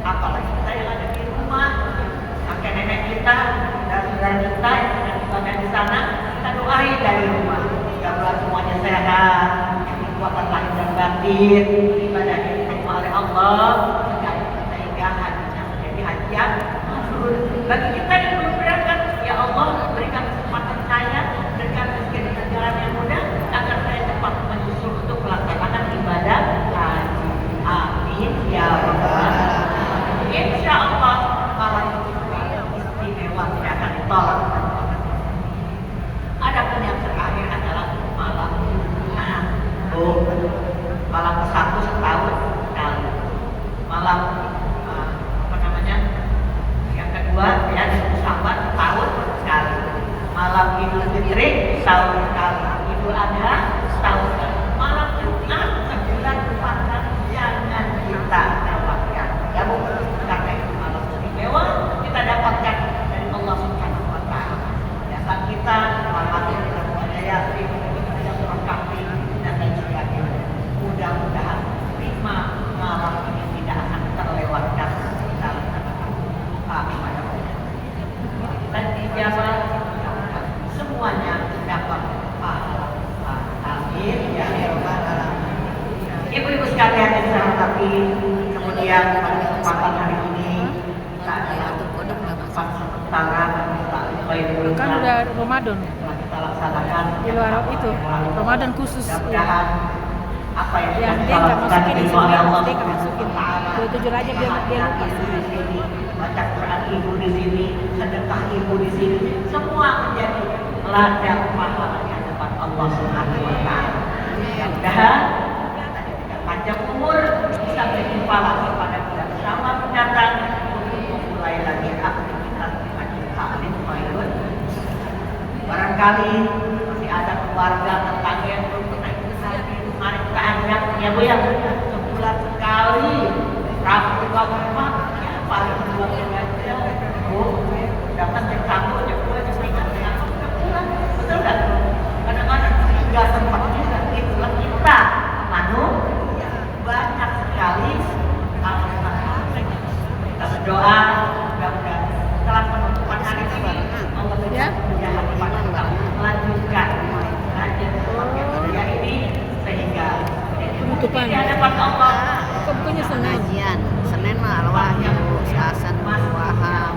Apalagi kita yang ada di rumah, kakek nenek kita dan saudara kita yang sedang ibadah di sana, kita doain dari rumah. Semoga semuanya sehat, kekuatan lahir dan batin, ibadah yang diterima oleh Allah, sehingga hajinya menjadi haji yang mabrur. Bagi kita yang belum berangkat, ya Allah berikan kesempatan saya, berikan rezeki dengan jalan yang mudah, agar saya cepat menyusul untuk melaksanakan ibadah haji. Amin ya rabbal alamin. Insya Allah malam istimewa tidak akan ditolak. Adapun yang terakhir adalah malam Jumat. Malam ke-1 setahun sekali. Malam yang kedua ya Syawal setahun sekali. Malam Idul Fitri setahun sekali. Idul Adha setahun sekali. Malam Jumat sebulan depan jangan kita dapatkan. Ya Bu, karena itu malam istimewa kita dapatkan dari Allah Subhanahu wa Ta'ala. Dasar kita malam kita membaca Yasin, kita surah Kahfi dan lain sebagainya. Mudah-mudahan 5 malam ini tidak akan terlewatkan kita laksanakan. Amin. Dan dijawab semuanya dapat pahala. Amin ya rabbal alamin. Ibu-ibu sekalian yang saya hormati, kemudian pada kesempatan hari ini kita adalah tempat sementara Kan udah Ramadan. kita laksanakan Di luar itu Ramadan khusus. mudah-mudahan apa yang Yang dia nggak masukin di sini, dia nggak masukin. 27 Rajab dia lupa. Baca Quran ibu di sini, sedekah ibu di sini, semua menjadi ladang pahalanya depan Allah Subhanahu wa Ta'ala. Mudah-mudahan kita diberikan panjang umur, bisa berjumpa lagi pada bulan Syawal mendatang untuk memulai lagi aktivitas di Majlis Ta'lim Khairun. Barangkali masih ada keluarga tetangga yang belum pernah ikut haji, mari kita ajak ya Bu ya, sebulan sekali Rabu buka rumah ya paling 2 bulan ya Bu, dapat jam 1 jam 2 jam 3 jam 4 udah pulang, betul nggak? Kadang-kadang nggak sempat juga itulah kita manusia banyak sekali kita berdoa mudah-mudahan setelah penutupan hari ini Allah berjalan pada kita melanjutkan rajin yang ini sehingga Penutupan. di hadapan Allah Kok bukannya Senin? Pengajian Senin mah Al-Wahyu, Selasa Waham,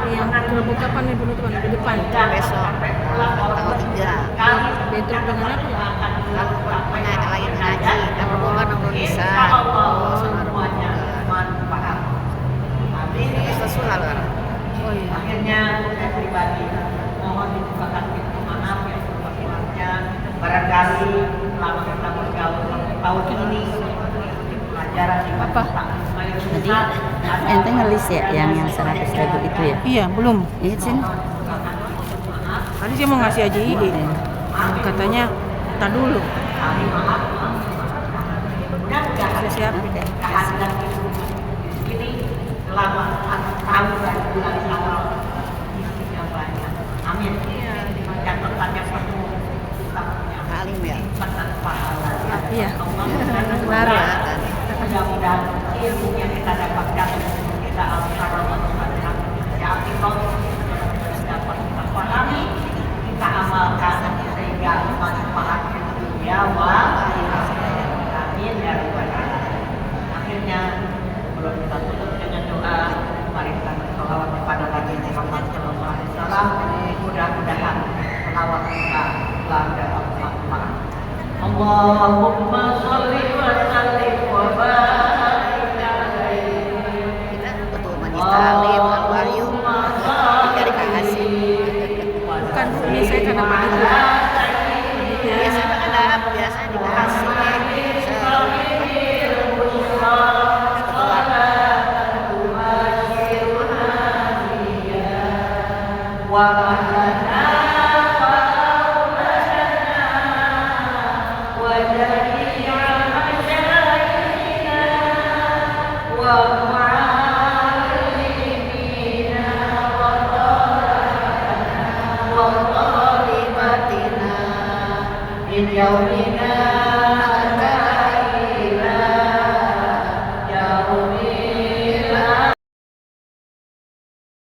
Yang terbuka kapan nih penutupan? Di depan. besok tanggal 3 Bentrok dengan apa? kan lagi ngaji dan berdoa nongol bisa semuanya manfaat. Amin. sesuai lah. Oh iya. Akhirnya saya pribadi mohon dibukakan pintu maaf yang sebesar-besarnya. Barangkali selama kita bergaul tahun ini pelajaran di Apa? Jadi ente ngelis ya yang 100.000 itu ya? Iya, belum. Iya Cin. Tadi dia mau ngasih aja ide. Katanya, tak dulu. Saya siapin deh. kehadiran ibu ini selama 1 tahun dan bulan awal isinya banyak. Amin. Dan bertanya penuh kita punya Alim ya. pesan pahala. Iya. Benar ya kan. Mudah-mudahan ilmu yang kita dapatkan kita alhamdulillah ya Allah dapat kita pahami, kita amalkan sehingga manfaat dunia wa amin ya rabbal alamin. Akhirnya sebelum kita tutup dengan doa, mari kita bersolawat kepada Nabi Muhammad SAW. Mudah-mudahan selawat kita melanda manfaat. Allahumma sholli wa sallim wa barik alaihi. Kita betul majelis taklim Al Wahyu. Tidak dikasih. Bukan, biasanya karena panitia. Biasanya ada biasa dikasih. Wa lana wa auladana wa jami'a masyayikhina wa mu'allimina wa talibana wa talibatina min yawmina